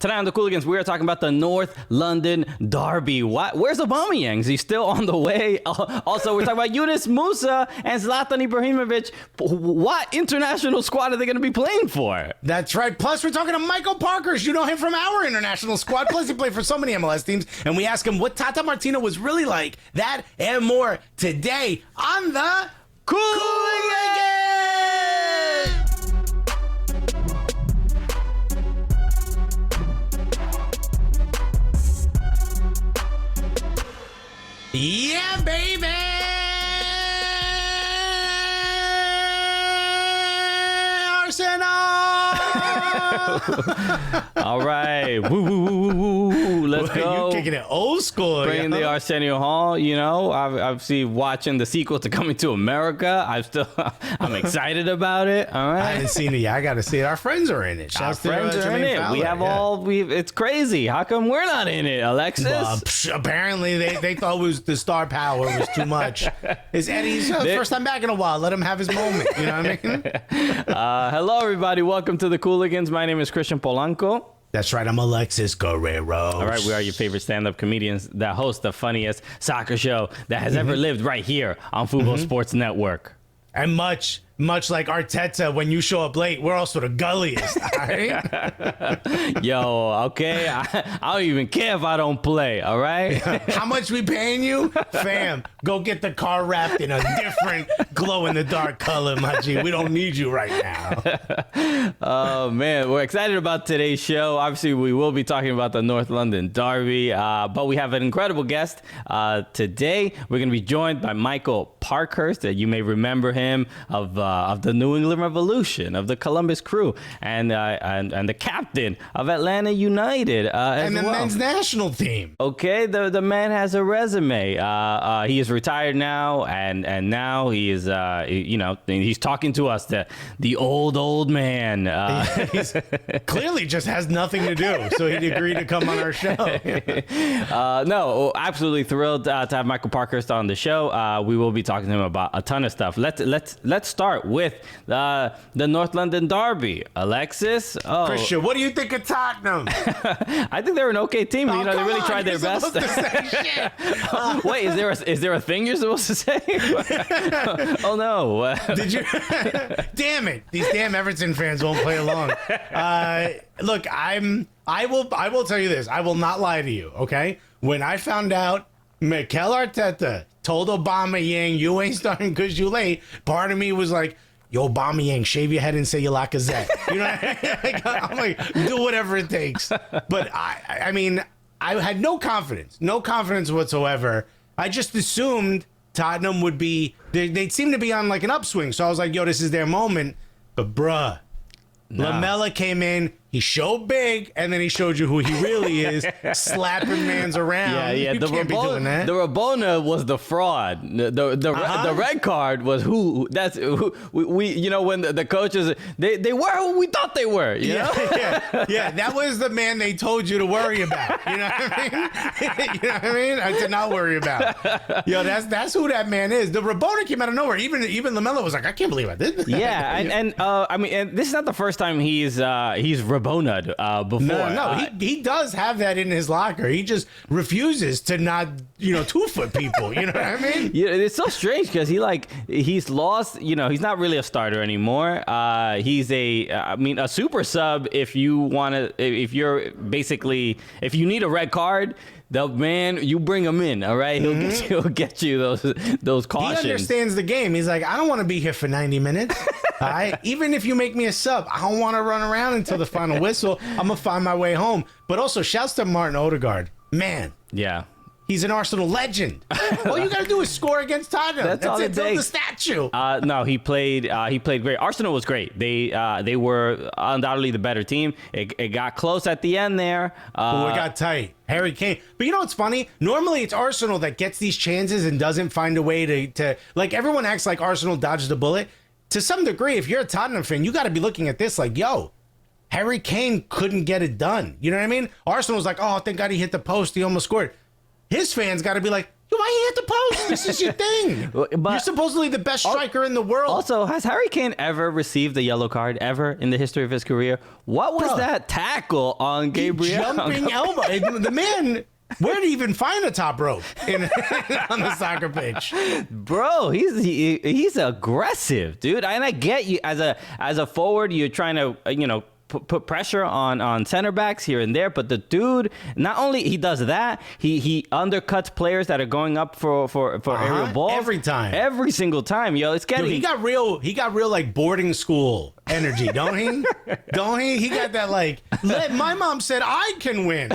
Tonight on the Cooligans, we are talking about the North London Derby. Where's Aubameyang? Is he still on the way? Also, we're talking about Yunus Musa and Zlatan Ibrahimovic. What international squad are they going to be playing for? That's right. Plus, we're talking to Michael Parkhurst. You know him from our international squad. Plus, he played for so many MLS teams. And we ask him what Tata Martino was really like. That and more today on the Cooligans! Yeah, baby! Arsenal! All right. Woo, woo, woo, woo, woo. Let's go. You kicking it old school. Bringing the Arsenio Hall, you know. I've seen watching the sequel to Coming to America. I'm excited about it. All right. I haven't seen it yet. I got to see it. Our friends are in it. Our friends are in it. Fowler, It's crazy. How come we're not in it, Alexis? Apparently, they thought it was the star power was too much. It's Eddie's first time back in a while. Let him have his moment. You know what I mean? Hello, everybody. Welcome to the Cooligans. My name is Christian Polanco. That's right. I'm Alexis Guerrero. All right. We are your favorite stand-up comedians that host the funniest soccer show that has ever lived right here on Fubo Sports Network. And much like Arteta, when you show up late, we're also the gulliest, all right? Yo, okay? I don't even care if I don't play, all right? How much we paying you? Fam, go get the car wrapped in a different glow-in-the-dark color, my G. We don't need you right now. Oh, man. We're excited about today's show. Obviously, we will be talking about the North London Derby, but we have an incredible guest today. We're going to be joined by Michael Parkhurst. You may remember him of the New England Revolution, of the Columbus Crew, and the captain of Atlanta United, and the men's national team. Okay, the man has a resume. He is retired now, and now he is, he's talking to us, the old man. He's clearly just has nothing to do, so he'd agree to come on our show. No, absolutely thrilled to have Michael Parkhurst on the show. We will be talking to him about a ton of stuff. Let's start with the North London Derby. Alexis, Christian, what do you think of Tottenham? I think they're an okay team. They really tried their best. Wait, is there a thing you're supposed to say? Oh no! Did you? Damn it! These damn Everton fans won't play along. Look, I will tell you this. I will not lie to you. Okay, when I found out Mikel Arteta told Aubameyang, you ain't starting because you late, part of me was like, yo, Aubameyang, shave your head and say you're Lacazette. You know what I mean? I'm like, do whatever it takes. But I mean, I had no confidence whatsoever. I just assumed Tottenham would be, they'd seem to be on like an upswing. So I was like, yo, this is their moment. But bruh, Lamella came in, he showed big, and then he showed you who he really is, slapping mans around. Yeah. You can't be doing that. The Rabona was the fraud. The red card was who. That's who we. You know, when the coaches they were who we thought they were. You know? Yeah. That was the man they told you to worry about. You know what I mean? You know what I mean? I did not worry about. Yo, that's who that man is. The Rabona came out of nowhere. Even Lamella was like, I can't believe I did this. Yeah, and I mean, and this is not the first time he's Rabona'd before. No, he does have that in his locker. He just refuses to not, 2-foot people. You know what I mean? Yeah, it's so strange because he's lost. He's not really a starter anymore. He's a super sub. If you need a red card, the man, you bring him in, all right? He'll get you those cautions. He understands the game. He's like, I don't want to be here for 90 minutes. All right? Even if you make me a sub, I don't want to run around until the final whistle. I'm going to find my way home. But also, shouts to Martin Odegaard. Man. Yeah. He's an Arsenal legend. All you got to do is score against Tottenham. That's all it build takes. the statue. No, he played great. Arsenal was great. They were undoubtedly the better team. It got close at the end there. But it got tight. Harry Kane. But you know what's funny? Normally it's Arsenal that gets these chances and doesn't find a way to like, everyone acts like Arsenal dodged the bullet. To some degree, if you're a Tottenham fan, you got to be looking at this like, yo, Harry Kane couldn't get it done. You know what I mean? Arsenal's like, oh, thank God he hit the post. He almost scored. His fans got to be like, Why you hit the post? This is your thing. But you're supposedly the best striker in the world. Also, has Harry Kane ever received a yellow card ever in the history of his career? What was that tackle on Gabriel? Jumping elbow. The man, where did he even find a top rope on the soccer pitch? Bro, he's aggressive, dude. And I get you as a forward, you're trying to put pressure on center backs here and there, but the dude, not only he does that, he undercuts players that are going up for aerial balls every single time. Yo, it's getting. Dude, he got real like boarding school energy, don't he? Don't he? He got that like. My mom said I can win.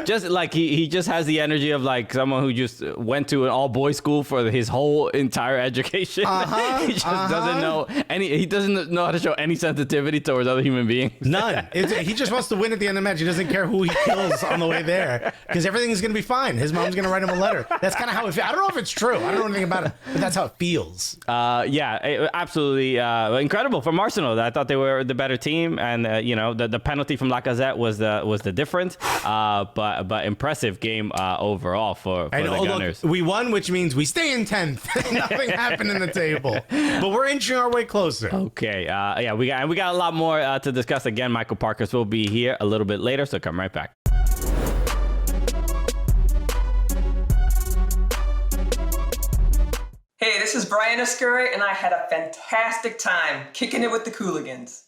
Just like he just has the energy of like someone who just went to an all boys school for his whole entire education. He just doesn't know any. He doesn't know how to show any sensitivity towards other human beings. None. He just wants to win at the end of the match. He doesn't care who he kills on the way there because everything is going to be fine. His mom's going to write him a letter. That's kind of how it feels. I don't know if it's true. I don't know anything about it, but that's how it feels. Absolutely incredible from Arsenal. I thought they were the better team, and the penalty from Lacazette was the difference. But impressive game overall for the Gunners. Look, we won, which means we stay in 10th. Nothing happened in the table, but we're inching our way closer. Okay. We got a lot more to discuss. Again, Michael Parkhurst will be here a little bit later, so come right back. Hey, this is Brian Escurry, and I had a fantastic time kicking it with the Cooligans.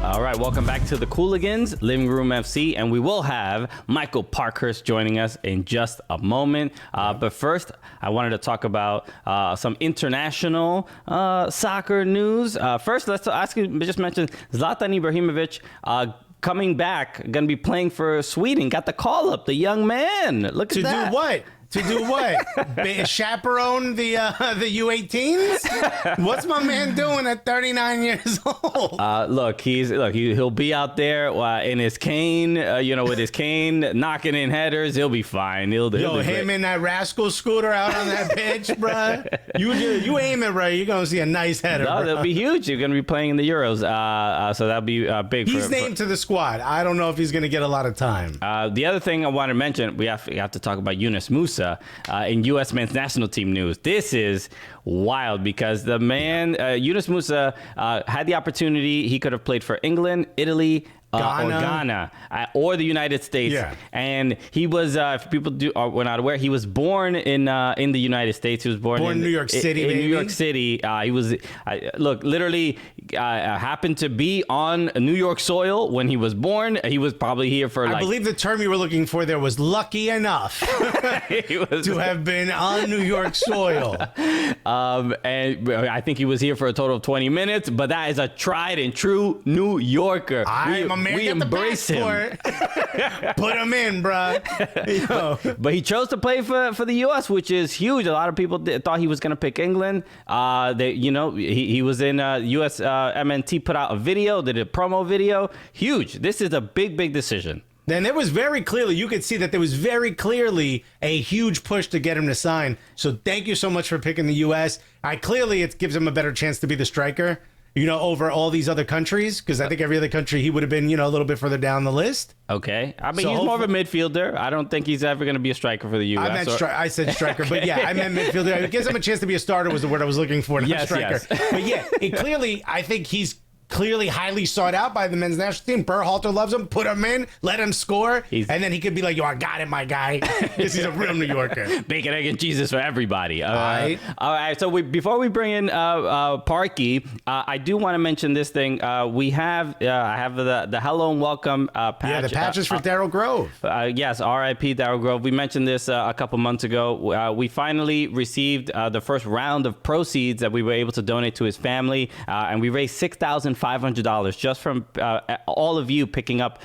All right, welcome back to the Cooligans, Living Room FC, and we will have Michael Parkhurst joining us in just a moment. But first, I wanted to talk about some international soccer news. First, let's ask you, just mention Zlatan Ibrahimovic coming back, going to be playing for Sweden. Got the call up, the young man. Look at that. To do what? To do what? Chaperone the U18s? What's my man doing at 39 years old? He'll be out there in his cane, with his cane, knocking in headers. He'll be fine. He'll him in that rascal scooter out on that pitch, bruh. You aim it right, you're gonna see a nice header. No, they'll be huge. You're gonna be playing in the Euros, so that'll be big. He's named to the squad. I don't know if he's gonna get a lot of time. The other thing I want to mention, we have to talk about Yunus Musa. In U.S. men's national team news. This is wild because the man, Yunus Musa, had the opportunity. He could have played for England, Italy, Ghana, or the United States. Yeah. And he was, if people were not aware, he was born in the United States. He was born in New York City, in New York City. He was, literally happened to be on New York soil when he was born. He was probably here for I believe the term you were looking for there was lucky enough to have been on New York soil. And I think he was here for a total of 20 minutes, but that is a tried and true New Yorker. We embrace him. Put him in, bro. But he chose to play for the U.S., which is huge. A lot of people thought he was going to pick England. He was in USMNT put out a video, did a promo video. Huge. This is a big decision. Then there was very clearly, you could see that there was very clearly a huge push to get him to sign. So thank you so much for picking the U.S. Clearly it gives him a better chance to be the striker, over all these other countries, because I think every other country he would have been, a little bit further down the list. Okay. I mean, he's more of a midfielder. I don't think he's ever going to be a striker for the U.S. I said striker, but yeah, I meant midfielder. It gives him a chance to be a starter was the word I was looking for, not striker. Yes. But yeah, I think he's clearly highly sought out by the men's national team. Berhalter loves him. Put him in, let him score, and then he could be like, I got it, my guy. Because he's a real New Yorker. Bacon, egg, and cheeses for everybody. All right. So before we bring in Parky, I do want to mention this thing. I have the hello and welcome patch. Yeah, the patches for Daryl Grove. Yes, R.I.P. Daryl Grove. We mentioned this a couple months ago. We finally received the first round of proceeds that we were able to donate to his family, and we raised $6,500 just from all of you picking up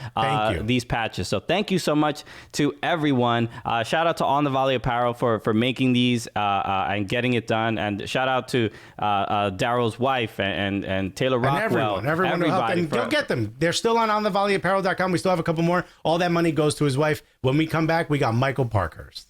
these patches. So thank you so much to everyone. Shout out to On the Volley Apparel for making these and getting it done. And shout out to Daryl's wife and Taylor Rockwell. And everyone who helped. And go get them. They're still on onthevolleyapparel.com. We still have a couple more. All that money goes to his wife. When we come back, we got Michael Parkhurst.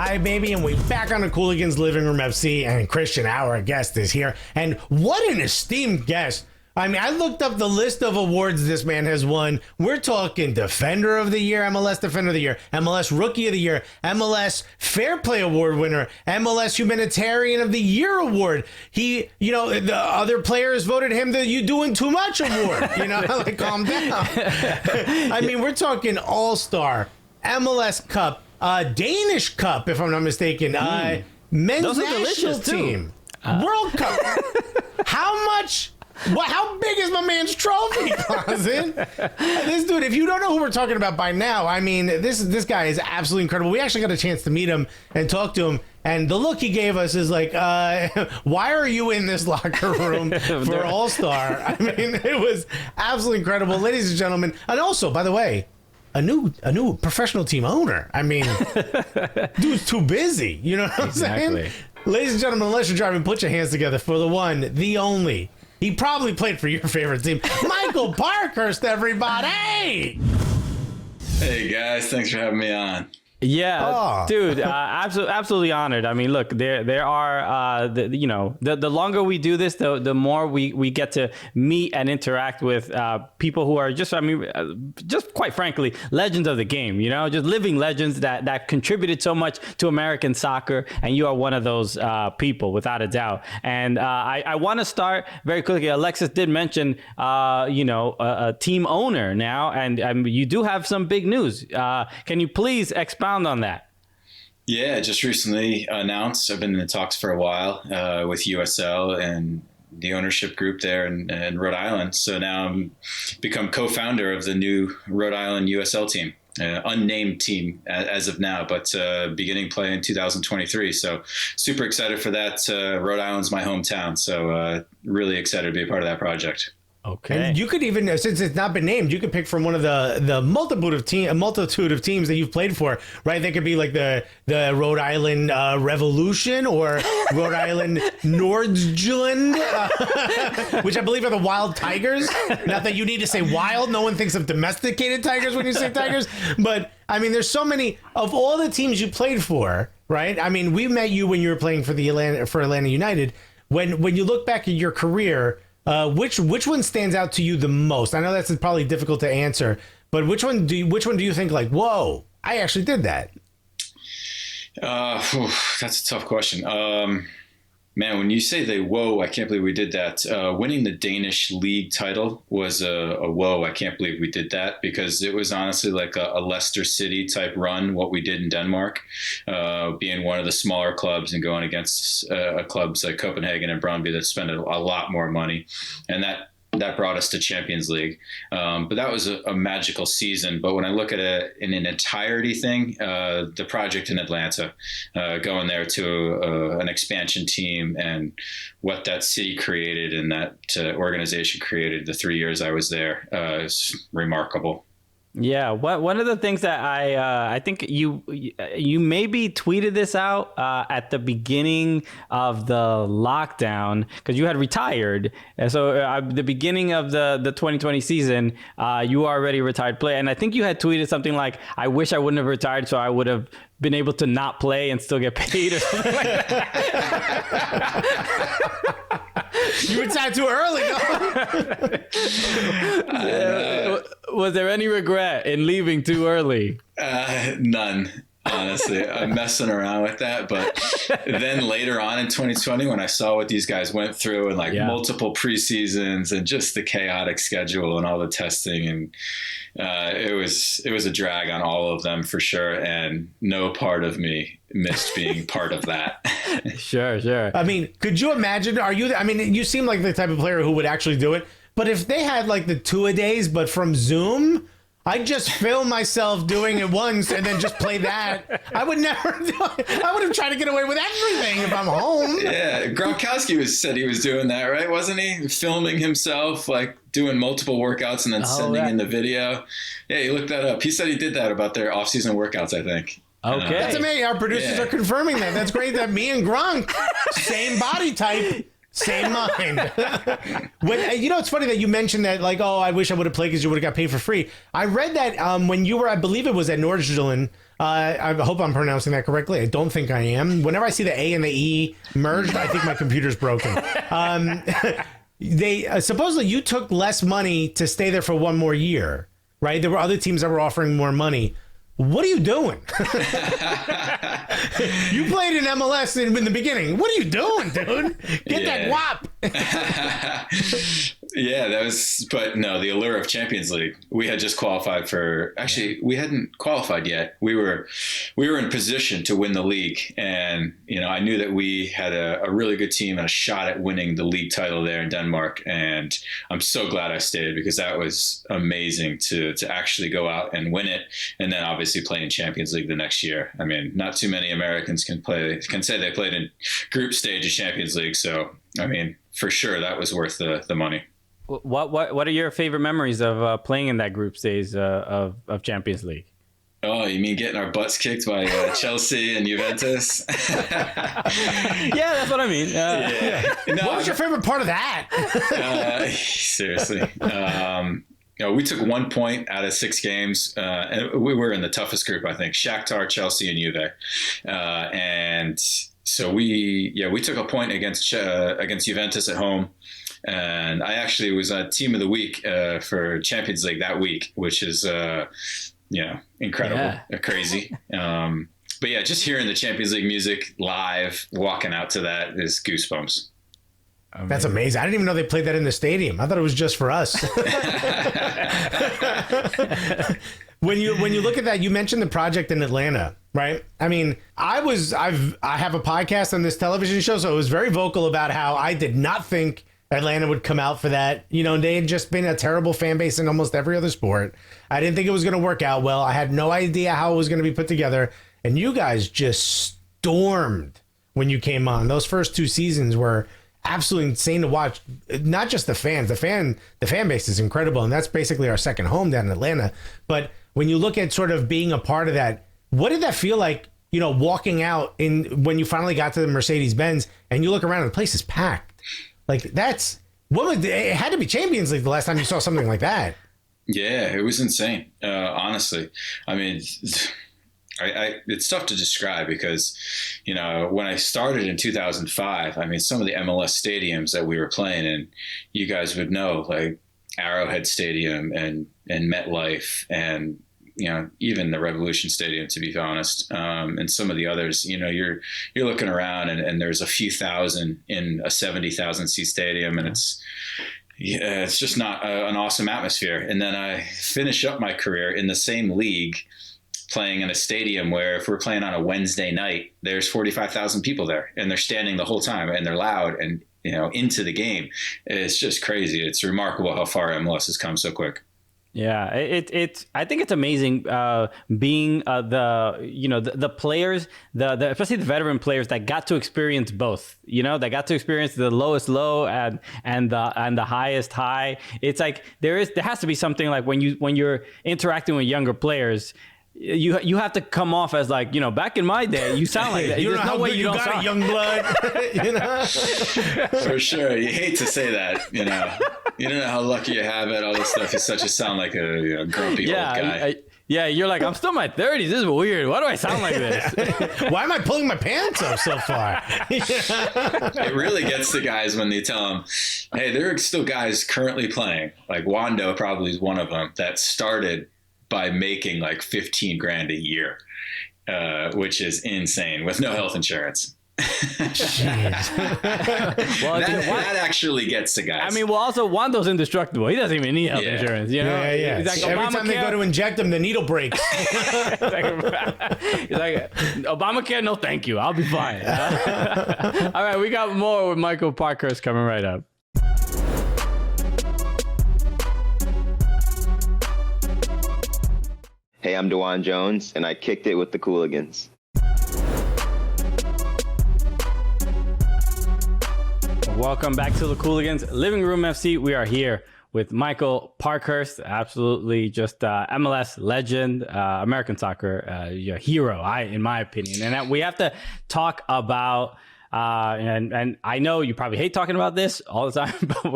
Hi, baby, and we back on the Cooligans Living Room FC, and Christian, our guest, is here. And what an esteemed guest. I mean, I looked up the list of awards this man has won. We're talking Defender of the Year, MLS Defender of the Year, MLS Rookie of the Year, MLS Fair Play Award winner, MLS Humanitarian of the Year award. He, the other players voted him the You Doing Too Much award. Like, calm down. I mean, we're talking All-Star, MLS Cup, Danish Cup, if I'm not mistaken, men's national team, World Cup. How big is my man's trophy closet? This dude, if you don't know who we're talking about by now, I mean, this guy is absolutely incredible. We actually got a chance to meet him and talk to him, and the look he gave us is like, why are you in this locker room for All-Star? I mean, it was absolutely incredible. Ladies and gentlemen, and also, by the way, a new professional team owner. I mean, dude's too busy. You know what I'm saying? Ladies and gentlemen, unless you're driving, put your hands together for the one, the only. He probably played for your favorite team, Michael Parkhurst, everybody. Hey guys, thanks for having me on. Yeah, dude, absolutely honored. I mean, look, there are, the longer we do this, the more we get to meet and interact with people who are just quite frankly, legends of the game, just living legends that contributed so much to American soccer. And you are one of those people, without a doubt. And I want to start very quickly. Alexis did mention, a team owner now, and you do have some big news. Can you please expound on that? Yeah, just recently announced. I've been in the talks for a while with USL and the ownership group there in Rhode Island. So now I'm become co-founder of the new Rhode Island USL team, unnamed team as of now, but beginning play in 2023. So super excited for that. Rhode Island's my hometown, so really excited to be a part of that project. Okay. And you could even, since it's not been named, you could pick from one of the multitude of teams that you've played for, right? They could be like the Rhode Island Revolution or Rhode Island Nordjylland, which I believe are the Wild Tigers. Not that you need to say wild. No one thinks of domesticated tigers when you say tigers. But, I mean, there's so many of all the teams you played for, right? I mean, we met you when you were playing for Atlanta United. When you look back at your career, which one stands out to you the most? I know that's probably difficult to answer, but which one do you think like, whoa, I actually did that? That's a tough question. Man, when you say whoa, I can't believe we did that. Winning the Danish league title was a whoa, I can't believe we did that, because it was honestly like a Leicester City type run, what we did in Denmark, being one of the smaller clubs and going against clubs like Copenhagen and Brøndby that spend a lot more money. And that brought us to Champions League. But that was a magical season. But when I look at it in an entirety thing, the project in Atlanta, going there to an expansion team and what that city created and that organization created the 3 years I was there is remarkable. Yeah, one of the things that I think you maybe tweeted this out at the beginning of the lockdown, because you had retired, and so the beginning of the 2020 season, you were already a retired player, and I think you had tweeted something like, "I wish I wouldn't have retired, so I would have been able to not play and still get paid," or something like that. You retired too early, no? Was there any regret in leaving too early? None. Honestly, I'm messing around with that. But then later on in 2020, when I saw what these guys went through and multiple preseasons and just the chaotic schedule and all the testing, and it was a drag on all of them for sure. And no part of me missed being part of that. Sure. I mean, could you imagine? You seem like the type of player who would actually do it. But if they had like the two-a-days, but from Zoom, I'd just film myself doing it once and then just play that. I would never do it. I would have tried to get away with everything if I'm home. Yeah, Gronkowski said he was doing that, right? Wasn't he? Filming himself, like doing multiple workouts and then sending in the video. Yeah, he looked that up. He said he did that about their off-season workouts, I think. Okay. That's amazing. Our producers are confirming that. That's great that me and Gronk, same body type. Same mind. It's funny that you mentioned that, like, oh, I wish I would have played because you would have got paid for free. I read that when you were, I believe it was at Nordsjælland. I hope I'm pronouncing that correctly. I don't think I am. Whenever I see the A and the E merged, I think my computer's broken. They supposedly you took less money to stay there for one more year, right? There were other teams that were offering more money. What are you doing? You played in MLS in the beginning. What are you doing, dude? Get that WAP. Yeah, but no, the allure of Champions League. We had just qualified we hadn't qualified yet. We were in position to win the league. And, I knew that we had a really good team and a shot at winning the league title there in Denmark. And I'm so glad I stayed because that was amazing to actually go out and win it. And then obviously play in Champions League the next year. I mean, not too many Americans can say they played in group stage of Champions League. So, I mean, for sure that was worth the money. What are your favorite memories of playing in that group stage of Champions League? Oh, you mean getting our butts kicked by Chelsea and Juventus? Yeah, that's what I mean. No, what was your favorite part of that? Seriously. We took 1 point out of 6 games, and we were in the toughest group, I think, Shakhtar, Chelsea, and Juve. And so we took a point against Juventus at home. And I actually was Team of the Week for Champions League that week, which is, incredible, crazy. But yeah, just hearing the Champions League music live, walking out to that is goosebumps. Amazing. That's amazing. I didn't even know they played that in the stadium. I thought it was just for us. When you look at that, you mentioned the project in Atlanta, right? I mean, I have a podcast on this television show, so I was very vocal about how I did not think Atlanta would come out for that. They had just been a terrible fan base in almost every other sport. I didn't think it was going to work out well. I had no idea how it was going to be put together. And you guys just stormed when you came on. Those first 2 seasons were absolutely insane to watch. Not just the fans. The fan base is incredible, and that's basically our second home down in Atlanta. But when you look at sort of being a part of that, what did that feel like, walking out when you finally got to the Mercedes-Benz and you look around and the place is packed? Like it had to be Champions League the last time you saw something like that. Yeah, it was insane. Honestly, I mean, it's tough to describe because, when I started in 2005, I mean, some of the MLS stadiums that we were playing in, you guys would know, like Arrowhead Stadium and MetLife and, even the Revolution Stadium, to be honest, and some of the others, you're looking around and there's a few thousand in a 70,000 seat stadium, and it's just not an awesome atmosphere. And then I finish up my career in the same league, playing in a stadium where if we're playing on a Wednesday night, there's 45,000 people there, and they're standing the whole time, and they're loud and into the game. It's just crazy. It's remarkable how far MLS has come so quick. Yeah, I think it's amazing being the players, the especially the veteran players that got to experience both. That got to experience the lowest low and the highest high. It's like there has to be something like when you're interacting with younger players. You have to come off as like, back in my day, you sound like that. There's no way you don't got a young blood. For sure. You hate to say that, You don't know how lucky you have it, all this stuff. You sound like a grumpy old guy. You're like, I'm still in my 30s. This is weird. Why do I sound like this? Why am I pulling my pants up so far? It really gets to guys when they tell them, hey, there are still guys currently playing. Like Wando probably is one of them that started by making like 15 grand a year, which is insane with no health insurance. Well, that actually gets to guys. I mean, also Wando's indestructible. He doesn't even need health insurance. Yeah. He's like, every time they go to inject him, the needle breaks. He's like, Obamacare, no thank you. I'll be fine. All right, we got more with Michael Parkhurst coming right up. Hey, I'm DeJuan Jones, and I kicked it with the Cooligans. Welcome back to the Cooligans Living Room FC. We are here with Michael Parkhurst, absolutely just MLS legend, American soccer hero, in my opinion. And we have to talk about And I know you probably hate talking about this all the time, but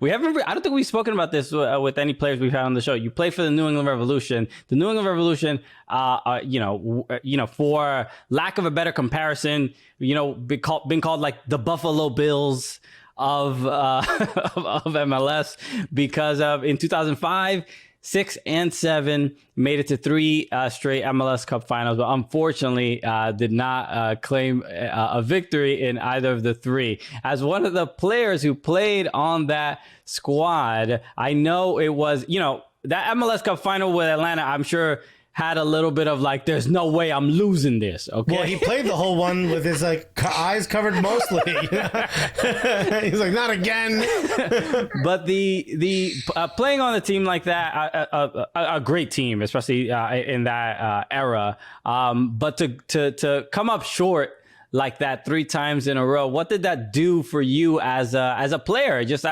we haven't. I don't think we've spoken about this with any players we've had on the show. You played for the New England Revolution. The New England Revolution, for lack of a better comparison, been called like the Buffalo Bills of MLS because of in 2005. 6 and 7 made it to 3 straight MLS Cup finals, but unfortunately did not claim a victory in either of the 3. As one of the players who played on that squad, I know it was, that MLS Cup final with Atlanta, I'm sure had a little bit of like, there's no way I'm losing this. Okay. Well, he played the whole one with his eyes covered mostly. He's like, not again. But the playing on a team like that, a great team, especially in that era. But to come up short like that 3 times in a row, what did that do for you as a player, just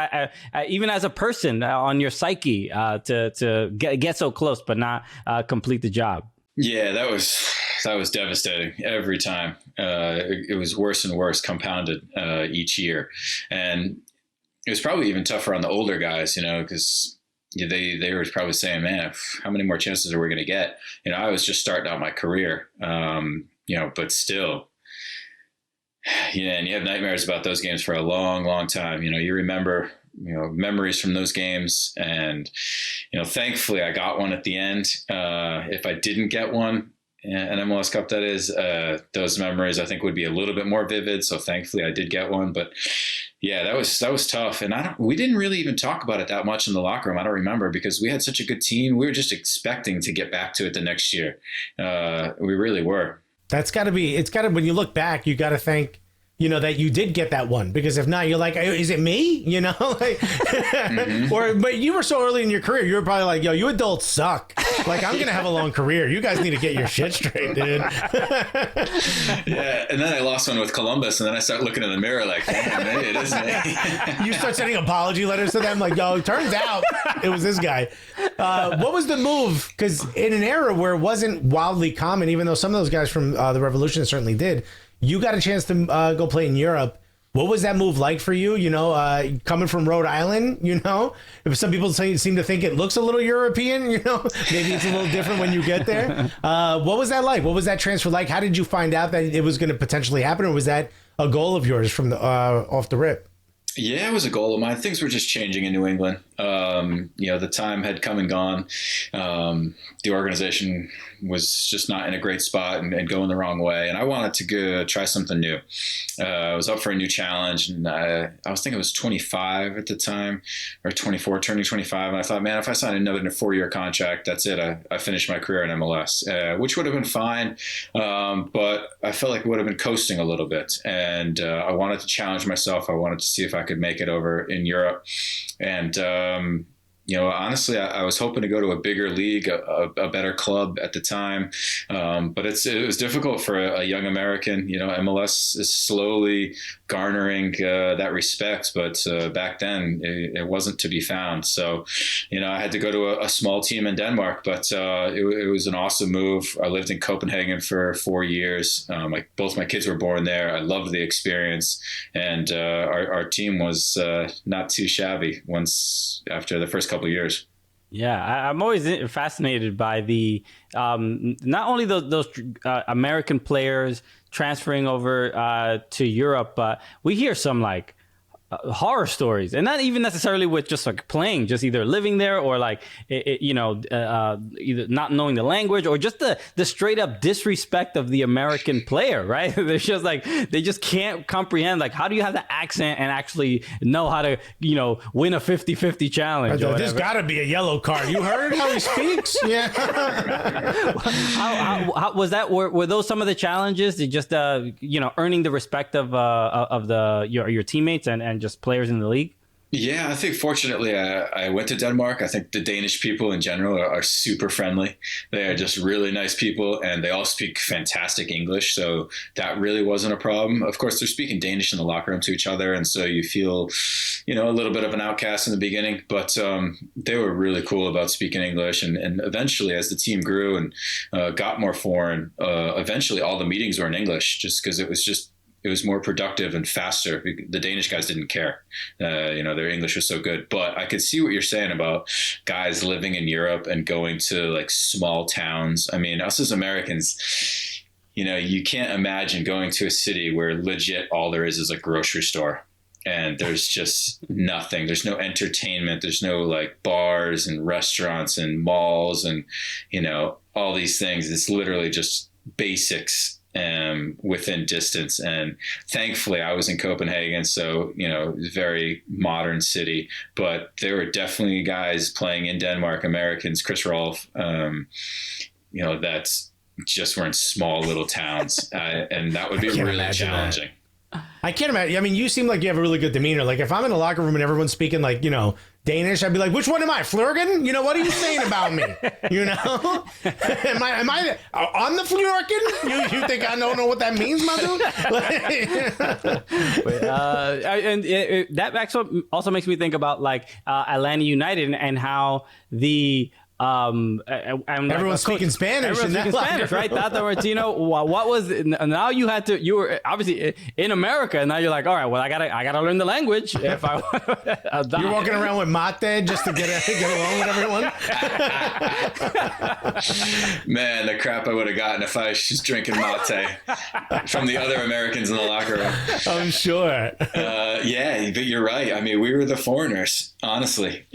even as a person on your psyche, to get so close but not complete the job? Yeah, that was devastating every time. It was worse and worse, compounded each year, and it was probably even tougher on the older guys, because they were probably saying, man, how many more chances are we going to get? I was just starting out my career, but still. Yeah, and you have nightmares about those games for a long, long time. You remember, memories from those games, and thankfully I got one at the end. If I didn't get one, an MLS Cup, that is, those memories I think would be a little bit more vivid. So thankfully I did get one, but yeah, that was tough. And we didn't really even talk about it that much in the locker room. I don't remember, because we had such a good team. We were just expecting to get back to it the next year. We really were. It's got to, when you look back, you got to think, that you did get that one, because if not, you're like, is it me? But you were so early in your career, you were probably like, yo, you adults suck. Like, I'm going to have a long career. You guys need to get your shit straight, dude. Yeah. And then I lost one with Columbus, and then I start looking in the mirror like, damn, maybe it is me. You start sending apology letters to them like, yo, it turns out it was this guy. What was the move? Because in an era where it wasn't wildly common, even though some of those guys from the Revolution certainly did, you got a chance to go play in Europe. What was that move like for you? Coming from Rhode Island, if some people seem to think it looks a little European, maybe it's a little different when you get there. What was that like? What was that transfer like? How did you find out that it was going to potentially happen? Or was that a goal of yours from the off the rip? Yeah, it was a goal of mine. Things were just changing in New England. The time had come and gone. The organization was just not in a great spot and going the wrong way. And I wanted to go try something new. I was up for a new challenge, and I was thinking I was 25 at the time, or 24, turning 25. And I thought, man, if I sign another 4-year contract, that's it. I finished my career in MLS, which would have been fine. But I felt like it would have been coasting a little bit. And I wanted to challenge myself. I wanted to see if I could make it over in Europe. And, honestly, I was hoping to go to a bigger league, a better club at the time. But it was difficult for a young American. MLS is slowly garnering that respect, but back then it wasn't to be found. So, I had to go to a small team in Denmark, but it was an awesome move. I lived in Copenhagen for 4 years. Both my kids were born there. I loved the experience, and our team was not too shabby once after the first couple of years. Yeah, I'm always fascinated by the not only those American players transferring over to Europe, but we hear some like horror stories, and not even necessarily with just like playing, just either living there or like either not knowing the language or just the straight up disrespect of the American player, right? They're just like, they just can't comprehend, like, how do you have the accent and actually know how to win a 50-50 challenge? There's got to be a yellow card. You heard how he speaks? Yeah. how was that? Were those some of the challenges? They just earning the respect of your teammates and just players in the league? Yeah, I think fortunately I went to Denmark. I think the Danish people in general are super friendly. They are just really nice people, and they all speak fantastic English. So that really wasn't a problem. Of course, they're speaking Danish in the locker room to each other, and so you feel, a little bit of an outcast in the beginning. But they were really cool about speaking English. And eventually, as the team grew and got more foreign, eventually all the meetings were in English, just because it it was more productive and faster. The Danish guys didn't care. Their English was so good. But I could see what you're saying about guys living in Europe and going to like small towns. I mean, us as Americans, you can't imagine going to a city where legit all there is a grocery store. And there's just nothing. There's no entertainment. There's no like bars and restaurants and malls and, all these things. It's literally just basics within distance. And thankfully I was in Copenhagen. So, it's a very modern city, but there were definitely guys playing in Denmark, Americans, Chris Rolfe, that's just were in small little towns. And that would be really challenging. I can't imagine. I mean, you seem like you have a really good demeanor. Like if I'm in a locker room and everyone's speaking like, Danish, I'd be like, which one am I, Flurgan? What are you saying about me? Am I on the Flurgan? You think I don't know what that means, my dude? That also makes me think about like Atlanta United and how the everyone's speaking Spanish. Everyone's speaking Spanish, right? Tata Martino. What was now? You were obviously in America, and now you're like, all right, well, I gotta learn the language. If I you're walking around with mate just to get along with everyone. Man, the crap I would have gotten if I was just drinking mate from the other Americans in the locker room. I'm sure. Yeah, but you're right. I mean, we were the foreigners, honestly,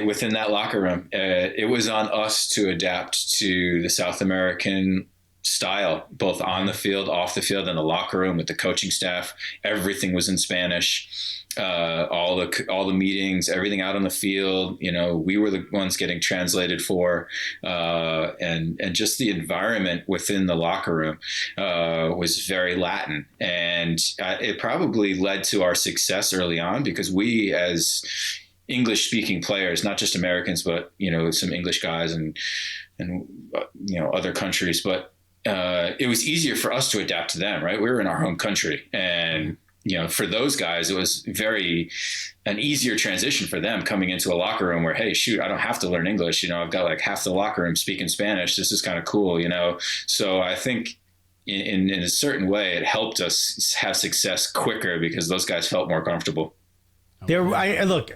within that locker room. It was on us to adapt to the South American style, both on the field, off the field, in the locker room with the coaching staff. Everything was in Spanish. All the meetings, everything out on the field, we were the ones getting translated for, and just the environment within the locker room was very Latin, and it probably led to our success early on because we as English-speaking players, not just Americans, but some English guys and other countries. But it was easier for us to adapt to them, right? We were in our home country, and for those guys, it was an easier transition for them coming into a locker room where, hey, shoot, I don't have to learn English. I've got like half the locker room speaking Spanish. This is kind of cool, So I think in a certain way, it helped us have success quicker because those guys felt more comfortable. Look,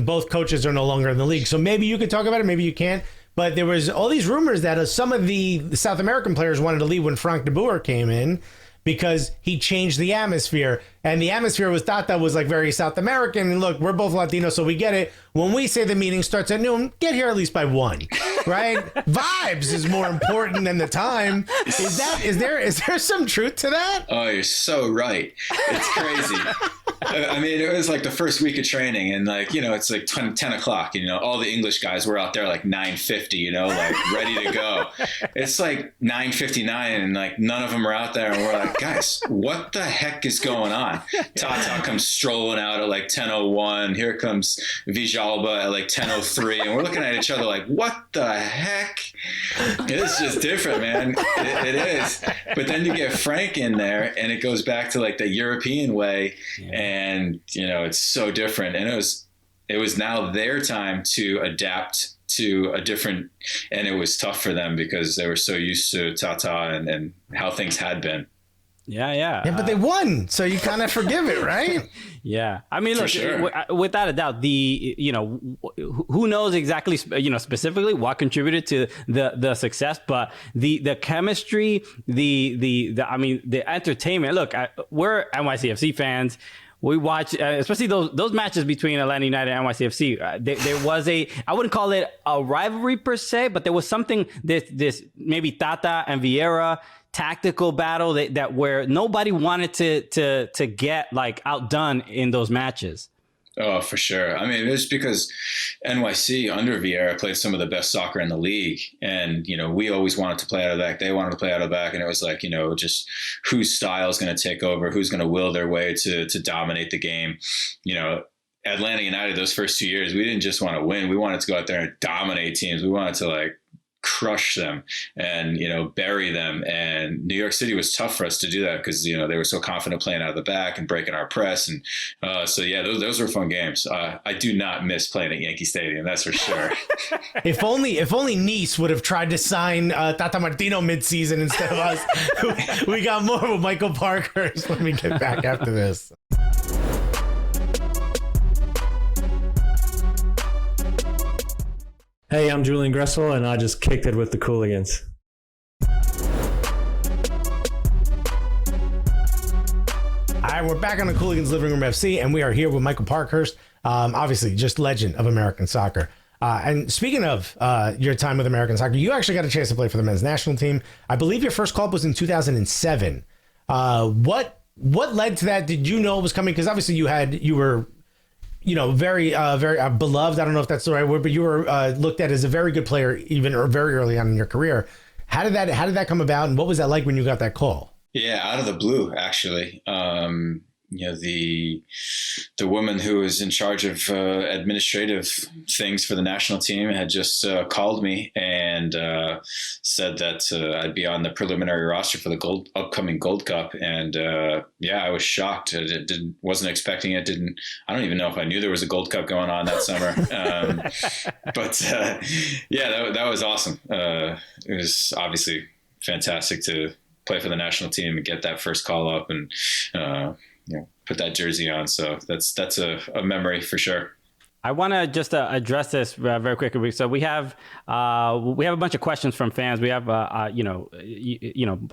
both coaches are no longer in the league, so maybe you could talk about it, maybe you can't. But there was all these rumors that some of the South American players wanted to leave when Frank de Boer came in because he changed the atmosphere. And the atmosphere was thought that was like very South American. And look, we're both Latinos, so we get it. When we say the meeting starts at noon, get here at least by 1, right? Vibes is more important than the time. Is there some truth to that? Oh, you're so right. It's crazy. I mean, it was like the first week of training and like, it's like 10 o'clock, all the English guys were out there like 9:50, like ready to go. It's like 9:59 and like none of them are out there. And we're like, guys, what the heck is going on? Tata comes strolling out at like 10:01. Here comes Vijalba at like 10:03. And we're looking at each other like, what the heck? It's just different, man. It is. But then you get Frank in there and it goes back to like the European way. And, it's so different. And it was now their time to adapt to a different, and it was tough for them because they were so used to Tata and how things had been. Yeah, but they won, so you kind of forgive it, right? Yeah, I mean, look, sure. Without a doubt, who knows exactly, specifically what contributed to the success, but the chemistry, the entertainment. Look, we're NYCFC fans. We watch, especially those matches between Atlanta United and NYCFC. There was I wouldn't call it a rivalry per se, but there was something this maybe Tata and Vieira tactical battle that where nobody wanted to get like outdone in those matches. Oh, for sure. I mean, it's because NYC under Vieira played some of the best soccer in the league. And, we always wanted to play out of the back. They wanted to play out of the back. And it was like, just whose style is going to take over, who's going to will their way to dominate the game. Atlanta United, those first 2 years, we didn't just want to win. We wanted to go out there and dominate teams. We wanted to like crush them and, bury them. And New York City was tough for us to do that because, they were so confident playing out of the back and breaking our press. And those were fun games. I do not miss playing at Yankee Stadium. That's for sure. If only Nice would have tried to sign Tata Martino midseason instead of us. We got more with Michael Parkhurst when we get back after this. Hey, I'm Julian Gressel, and I just kicked it with the Cooligans. All right, we're back on the Cooligans Living Room FC, and we are here with Michael Parkhurst, obviously just legend of American soccer. And speaking of your time with American soccer, you actually got a chance to play for the men's national team. I believe your first call-up was in 2007. What led to that? Did you know it was coming? Because obviously you were very beloved. I don't know if that's the right word, but you were looked at as a very good player, very early on in your career. How did that come about, and what was that like when you got that call? Yeah, out of the blue, actually. The woman who was in charge of administrative things for the national team had just called me and said that I'd be on the preliminary roster for the upcoming Gold Cup. And I was shocked. I wasn't expecting it. I don't even know if I knew there was a Gold Cup going on that summer. That was awesome. It was obviously fantastic to play for the national team and get that first call up and put that jersey on. So that's a memory for sure. I want to just address this very quickly. So we have a bunch of questions from fans. We have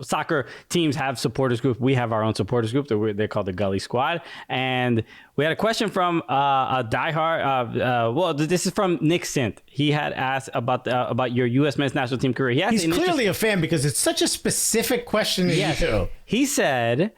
soccer teams have supporters group. We have our own supporters group. They're called the Gully Squad. And we had a question from a diehard. This is from Nick Sint. He had asked about your U.S. men's national team career. He's clearly a fan because it's such a specific question. Yes. He said,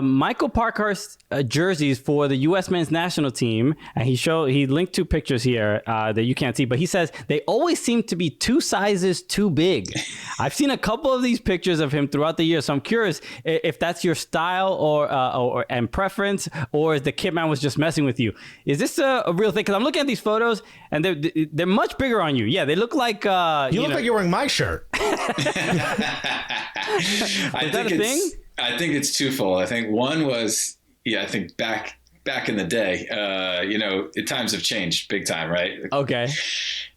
Michael Parkhurst jerseys for the U.S. men's national team, and he linked 2 pictures here that you can't see, but he says they always seem to be 2 sizes too big. I've seen a couple of these pictures of him throughout the year, so I'm curious if that's your style or preference, or if the kit man was just messing with you. Is this a real thing? Because I'm looking at these photos, and they're much bigger on you. Yeah, they look like you look like you're wearing my shirt. Is that a thing? I think it's twofold. I think one was, I think back in the day, times have changed big time, right? Okay.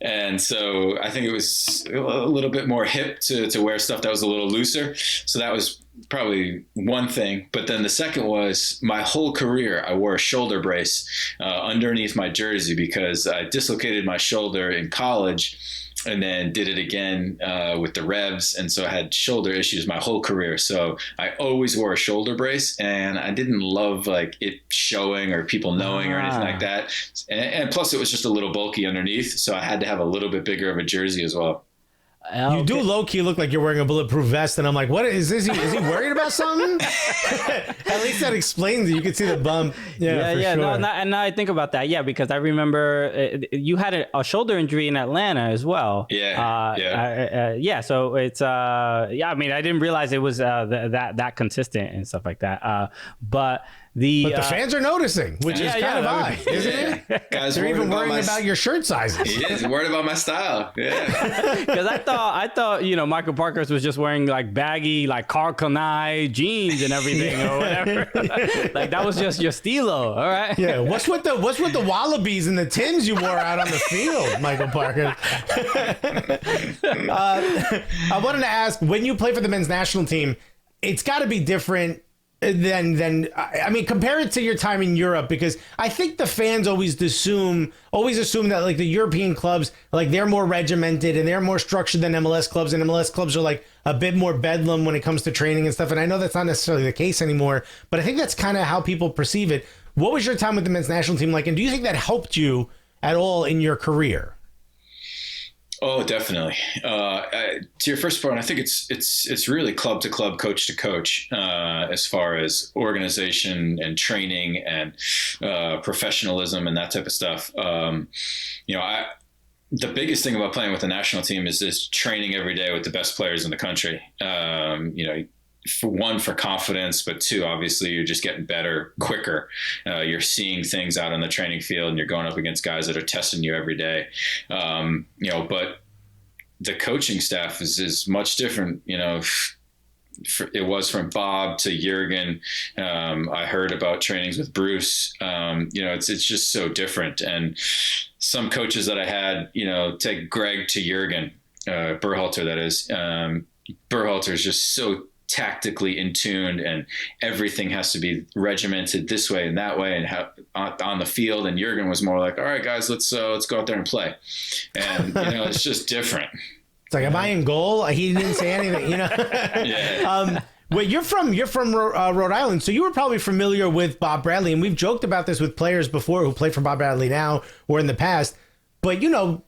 And so I think it was a little bit more hip to wear stuff that was a little looser. So that was probably one thing. But then the second was my whole career, I wore a shoulder brace underneath my jersey because I dislocated my shoulder in college and then did it again with the Revs. And so I had shoulder issues my whole career. So I always wore a shoulder brace, and I didn't love like it showing or people knowing or anything like that. And plus it was just a little bulky underneath. So I had to have a little bit bigger of a jersey as well. Okay. You do low-key look like you're wearing a bulletproof vest, and I'm like, what is this? Is he worried about something? At least that explains it. You can see the bump. Yeah. Sure. No, and now I think about that. Yeah, because I remember you had a shoulder injury in Atlanta as well. Yeah. So it's I mean, I didn't realize it was that consistent and stuff like that. But the fans are noticing, which is kind of odd, isn't it? Guys, they're even worrying about your shirt sizes. He is worried about my style. Yeah. Because I thought Michael Parkhurst was just wearing like baggy like Carl Kanai jeans and everything or whatever. Like that was just your stilo. All right. Yeah. What's with the Wallabies and the Tims you wore out on the field, Michael Parkhurst? I wanted to ask, when you play for the men's national team, it's got to be different than I mean, compare it to your time in Europe, because I think the fans always assume that like the European clubs, like they're more regimented and they're more structured than MLS clubs, and MLS clubs are like a bit more bedlam when it comes to training and stuff. And I know that's not necessarily the case anymore, but I think that's kind of how people perceive it. What was your time with the men's national team like, and do you think that helped you at all in your career? Oh, definitely. To your first point, I think it's really club to club, coach to coach, as far as organization and training and professionalism and that type of stuff. The biggest thing about playing with the national team is this training every day with the best players in the country. For confidence, but 2, obviously you're just getting better quicker. You're seeing things out on the training field and you're going up against guys that are testing you every day. But the coaching staff is much different, it was from Bob to Jurgen. I heard about trainings with Bruce. It's just so different. And some coaches that I had, take Greg to Jurgen, Berhalter, that is. Berhalter is just so tactically in tune, and everything has to be regimented this way and that way, and on the field. And Jurgen was more like, all right, guys, let's go out there and play. And, it's just different. It's like, am I in goal? He didn't say anything, Yeah. Well, you're from Rhode Island, so you were probably familiar with Bob Bradley, and we've joked about this with players before who play for Bob Bradley now or in the past. But,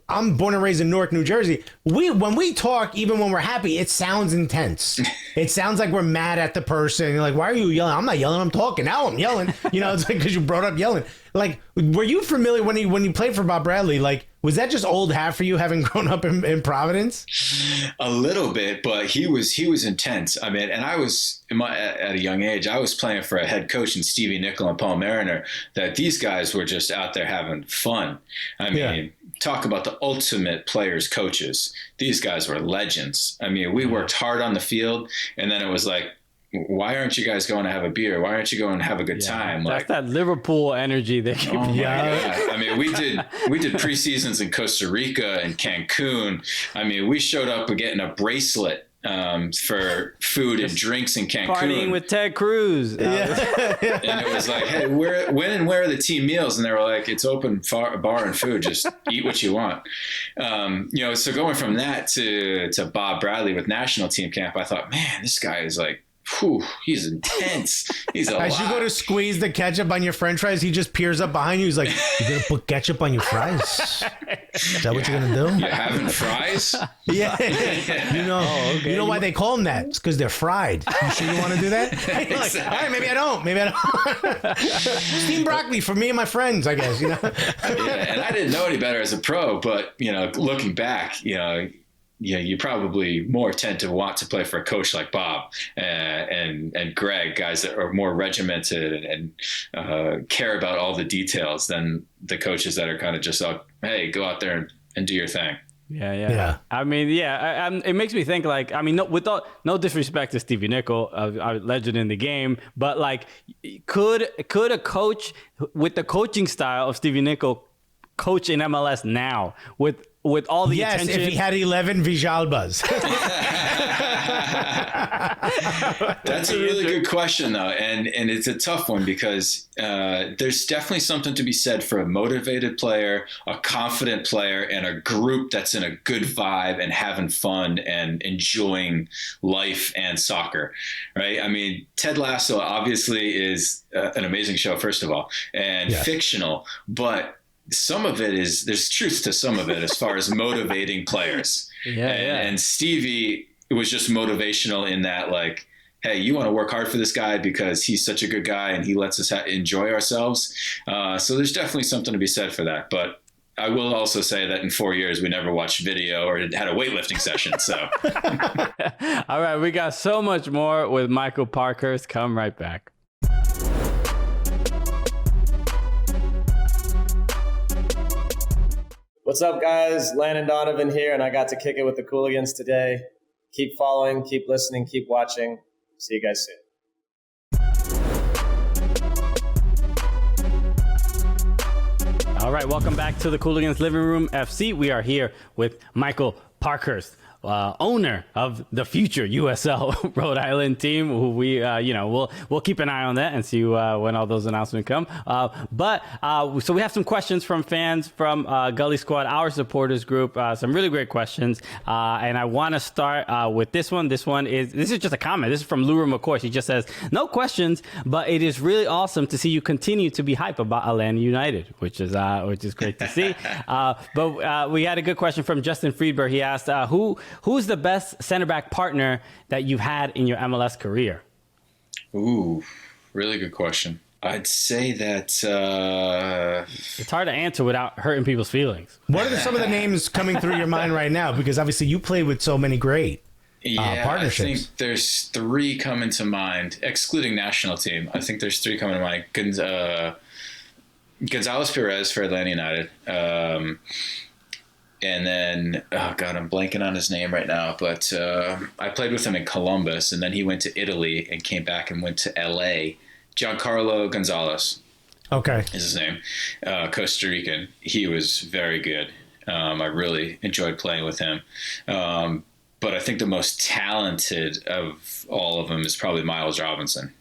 I'm born and raised in Newark, New Jersey. When we talk, even when we're happy, it sounds intense. It sounds like we're mad at the person. You're like, why are you yelling? I'm not yelling. I'm talking. Now I'm yelling. It's like because you brought up yelling. Like, were you familiar when you played for Bob Bradley? Like, was that just old hat for you, having grown up in Providence? A little bit, but he was intense. I mean, and I was at a young age, I was playing for a head coach in Stevie Nicol and Paul Mariner, that these guys were just out there having fun. I mean, talk about the ultimate players, coaches. These guys were legends. I mean, we worked hard on the field, and then it was like, why aren't you guys going to have a beer? Why aren't you going to have a good time? That's that Liverpool energy that you I mean, we did preseasons in Costa Rica and Cancun. I mean, we showed up getting a bracelet for food and drinks in Cancun. Partying with Ted Cruz. And it was like, hey, when are the team meals? And they were like, it's open bar and food. Just eat what you want. So going from that to Bob Bradley with national team camp, I thought, man, this guy is like, he's intense. He's a As lot. you go to squeeze the ketchup on your French fries, he just peers up behind you. He's like, "You gonna put ketchup on your fries? Is that what you're gonna do?" You having fries? Yeah. You know why they call them that? It's because they're fried. You sure you want to do that? You're like, all right, maybe I don't. Steamed broccoli for me and my friends, I guess. Yeah, and I didn't know any better as a pro, but looking back, you probably more tend to want to play for a coach like Bob and Greg, guys that are more regimented and care about all the details than the coaches that are kind of just like, hey, go out there and do your thing. Yeah. I mean, it makes me think like, I mean, no disrespect to Stevie Nicol, a legend in the game, but like, could a coach with the coaching style of Stevie Nicol coach in MLS now with all the attention? Yes, if he had 11 Vijalbas. That's a really good question, though, and it's a tough one because there's definitely something to be said for a motivated player, a confident player, and a group that's in a good vibe and having fun and enjoying life and soccer, right? I mean, Ted Lasso obviously is an amazing show, first of all, and fictional, but some of it is, there's truth to some of it as far as motivating players. And Stevie was just motivational in that, like, hey, you want to work hard for this guy because he's such a good guy and he lets us enjoy ourselves. So there's definitely something to be said for that. But I will also say that in 4 years, we never watched video or had a weightlifting session. So, all right, we got so much more with Michael Parkhurst. Come right back. What's up, guys? Landon Donovan here, and I got to kick it with the Cooligans today. Keep following, keep listening, keep watching. See you guys soon. All right, welcome back to the Cooligans Living Room FC. We are here with Michael Parkhurst, owner of the future USL Rhode Island team, who we, we'll keep an eye on that and see when all those announcements come. So we have some questions from fans from Gully Squad, our supporters group, some really great questions. And I want to start with this one. This is just a comment. This is from Lura McCoy. She just says, no questions, but it is really awesome to see you continue to be hype about Atlanta United, which is great to see. But we had a good question from Justin Friedberg. He asked, who's the best center back partner that you've had in your MLS career? Ooh, really good question. I'd say that it's hard to answer without hurting people's feelings. What are some of the names coming through your mind right now? Because obviously you played with so many great partnerships. I think there's three coming to mind, excluding national team. I think there's three coming to mind. Gonzalez Perez for Atlanta United. And then, oh God, I'm blanking on his name right now, but I played with him in Columbus, and then he went to Italy and came back and went to LA. Giancarlo Gonzalez. Okay. Is his name. Costa Rican. He was very good. I really enjoyed playing with him. But I think the most talented of all of them is probably Miles Robinson.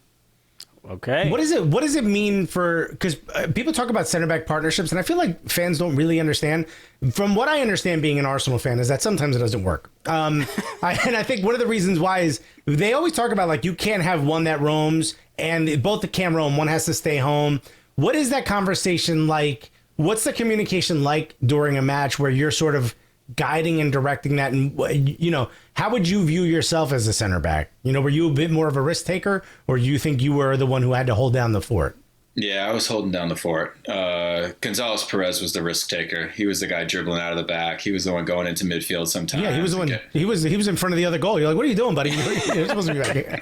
Okay. What does it mean for, because people talk about center back partnerships, and I feel like fans don't really understand. From what I understand, being an Arsenal fan, is that sometimes it doesn't work. And I think one of the reasons why is they always talk about, like, you can't have one that roams, and both that can roam, one has to stay home. What is that conversation like? What's the communication like during a match where you're sort of guiding and directing that? And, you know, how would you view yourself as a center back? You know, were you a bit more of a risk taker, or do you think you were the one who had to hold down the fort? Yeah, I was holding down the fort. Gonzalez Perez was the risk taker. He was the guy dribbling out of the back. He was the one going into midfield sometimes. Yeah, he was the one. He was in front of the other goal. You're like, what are you doing, buddy? You're supposed to be back here.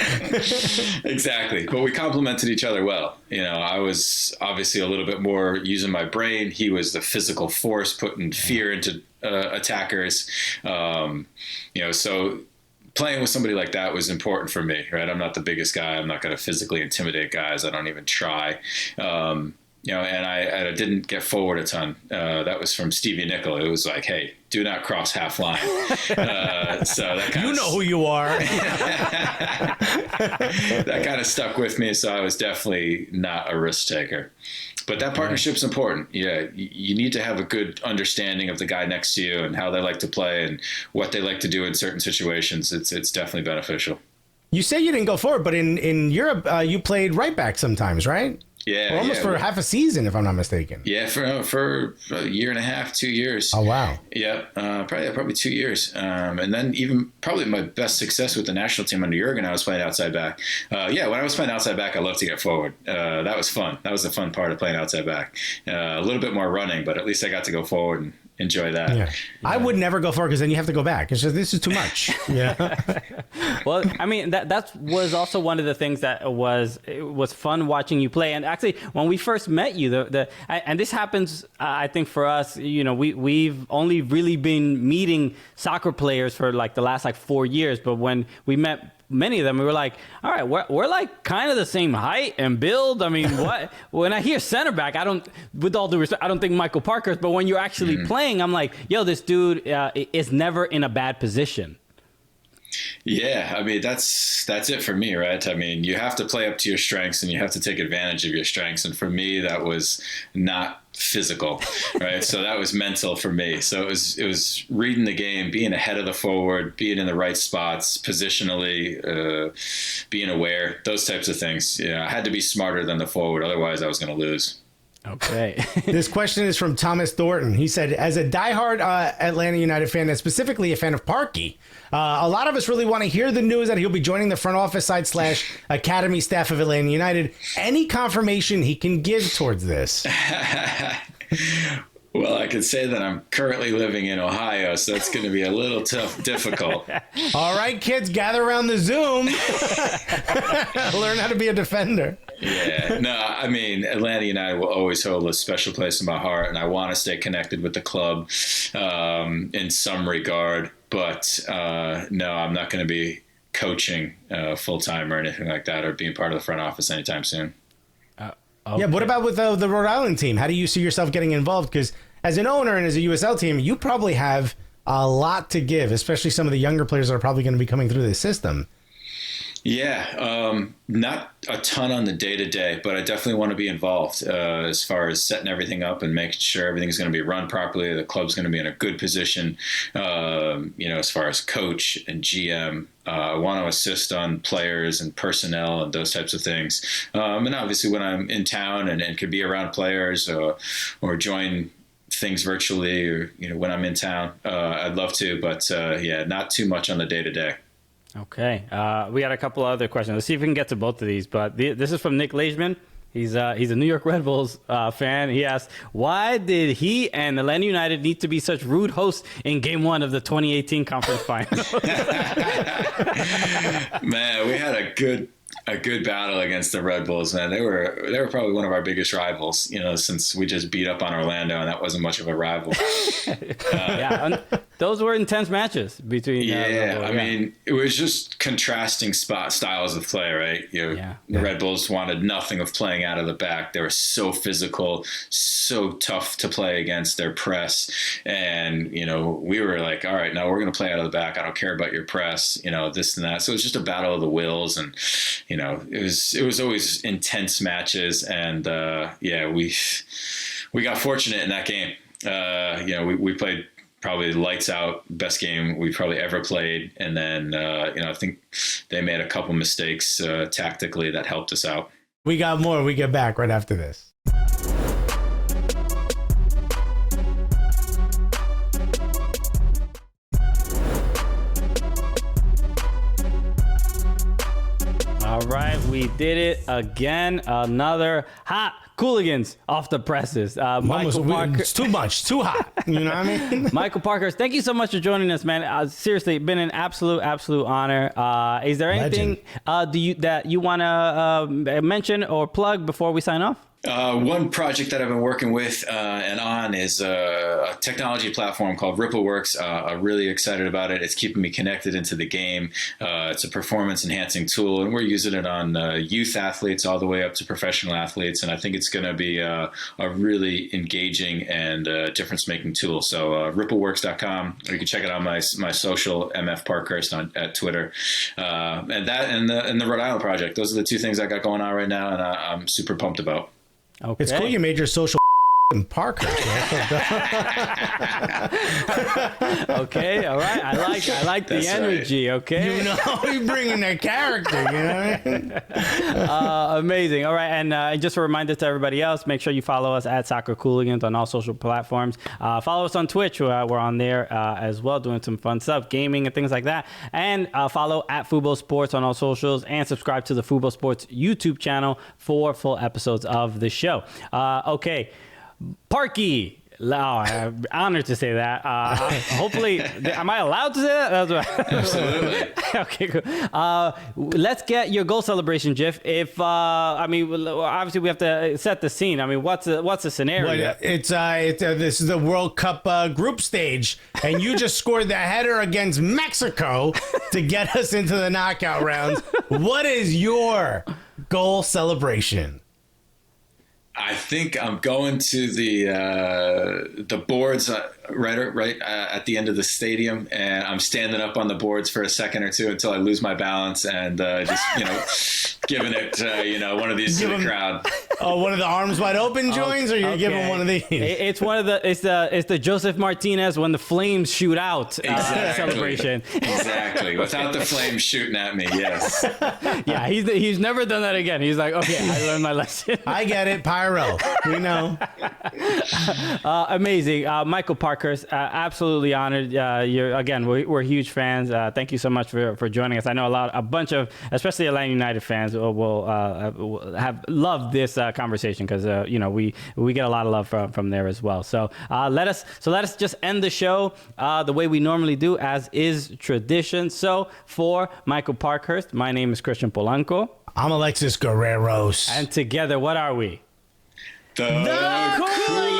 Exactly. But we complemented each other well. You know, I was obviously a little bit more using my brain. He was the physical force, putting fear into attackers. You know, so playing with somebody like that was important for me, right? I'm not the biggest guy. I'm not going to physically intimidate guys. I don't even try. You know, and I didn't get forward a ton. That was from Stevie Nicol. It was like, hey, do not cross half line. So that kind You know who you are. that kind of stuck with me. So I was definitely not a risk taker. But that partnership's important. Yeah, you need to have a good understanding of the guy next to you and how they like to play and what they like to do in certain situations. It's definitely beneficial. You say you didn't go forward, but in Europe, you played right back sometimes, right? Yeah, or almost for half a season, if I'm not mistaken. Yeah, for a year and a half, 2 years. Oh wow. Yeah, probably 2 years, and then even probably my best success with the national team under Jurgen, I was playing outside back. Yeah, when I was playing outside back, I loved to get forward. That was fun. That was the fun part of playing outside back. A little bit more running, but at least I got to go forward and enjoy that. Yeah. I would never go forward because then you have to go back. It's just, this is too much. Yeah. Well, I mean, that was also one of the things that it was fun watching you play. And actually, when we first met you, and this happens, I think for us, you know, we've only really been meeting soccer players for like the last 4 years. But when we met many of them, we were like, all right, we're like kind of the same height and build. I mean, what? When I hear center back, with all due respect, I don't think Michael Parkhurst, but when you're actually playing, I'm like, yo, this dude is never in a bad position. Yeah, I mean, that's it for me, right? I mean, you have to play up to your strengths and you have to take advantage of your strengths. And for me, that was not physical, right? So that was mental for me. So it was reading the game, being ahead of the forward, being in the right spots, positionally, being aware, those types of things. Yeah, I had to be smarter than the forward. Otherwise, I was going to lose. Okay. This question is from Thomas Thornton. He said, as a diehard Atlanta United fan, and specifically a fan of Parky, a lot of us really want to hear the news that he'll be joining the front office side / academy staff of Atlanta United. Any confirmation he can give towards this? Well, I could say that I'm currently living in Ohio, so that's going to be a little difficult. All right, kids, gather around the Zoom. Learn how to be a defender. Yeah, no, I mean, Atlanta United will always hold a special place in my heart, and I want to stay connected with the club in some regard. But no, I'm not going to be coaching full-time or anything like that, or being part of the front office anytime soon. Okay. Yeah, what about with the Rhode Island team? How do you see yourself getting involved? Because as an owner and as a USL team, you probably have a lot to give, especially some of the younger players that are probably going to be coming through this system. Yeah, not a ton on the day-to-day, but I definitely want to be involved as far as setting everything up and making sure everything's going to be run properly. The club's going to be in a good position, as far as coach and GM. I want to assist on players and personnel and those types of things. And obviously when I'm in town and could be around players or join things virtually or, when I'm in town, I'd love to, but not too much on the day-to-day. Okay. We got a couple other questions. Let's see if we can get to both of these. But this is from Nick Leishman. He's a New York Red Bulls fan. He asked, why did he and Atlanta United need to be such rude hosts in Game 1 of the 2018 Conference Final? Man, we had a a good battle against the Red Bulls, man. They were probably one of our biggest rivals, since we just beat up on Orlando, and that wasn't much of a rival. Those were intense matches between. I mean, it was just contrasting styles of play, right? The Red Bulls wanted nothing of playing out of the back. They were so physical, so tough to play against their press, and we were like, all right, now we're going to play out of the back. I don't care about your press, this and that. So it was just a battle of the wills, and it was always intense matches, and we got fortunate in that game. We played probably lights out, best game we probably ever played, and then I think they made a couple mistakes tactically that helped us out. We got more. We get back right after this. All right, we did it again. Another hot Cooligans off the presses. Michael Parkhurst. It's too much, too hot. You know what I mean? Michael Parkhurst, thank you so much for joining us, man. Seriously, been an absolute honor. Is there anything that you want to mention or plug before we sign off? One project that I've been working with and on is a technology platform called RippleWorks. I'm really excited about it. It's keeping me connected into the game. It's a performance enhancing tool, and we're using it on youth athletes all the way up to professional athletes. And I think it's going to be a really engaging and difference making tool. So rippleworks.com, or you can check it out on my social, MF Parkhurst at Twitter. And that and the Rhode Island project. Those are the two things I got going on right now, and I'm super pumped about. Okay. It's cool you made your social in Parkhurst. Okay, all right. I like the energy. Right. Okay, you bring in that character. You know what I mean? Amazing. All right, and just a reminder to everybody else: make sure you follow us at Soccer Cooligans on all social platforms. Follow us on Twitch. We're on there as well, doing some fun stuff, gaming and things like that. And follow at Fubo Sports on all socials, and subscribe to the Fubo Sports YouTube channel for full episodes of the show. Okay. Parky. I'm honored to say that. Hopefully, am I allowed to say that? Absolutely. Okay, cool. Let's get your goal celebration, Jiff. Obviously we have to set the scene. I mean, what's the scenario? This is the World Cup group stage, and you just scored the header against Mexico to get us into the knockout rounds. What is your goal celebration? I think I'm going to the boards right at the end of the stadium, and I'm standing up on the boards for a second or two until I lose my balance, and just giving it one of these to the crowd. Oh, one of the arms wide open joints, or you're giving one of these? It's the Joseph Martinez when the flames shoot out celebration. Exactly. Without the flames shooting at me. Yes. Yeah, he's never done that again. He's like, okay, I learned my lesson. I get it. Pyro. We know. Amazing. Michael Parkhurst, absolutely honored. We're huge fans. Thank you so much for joining us. I know a bunch of, especially Atlanta United fans, will have loved this conversation because we get a lot of love from there as well. So let us just end the show the way we normally do, as is tradition. So for Michael Parkhurst, my name is Christian Polanco. I'm Alexis Guerreros. And together, what are we? The Cooligans!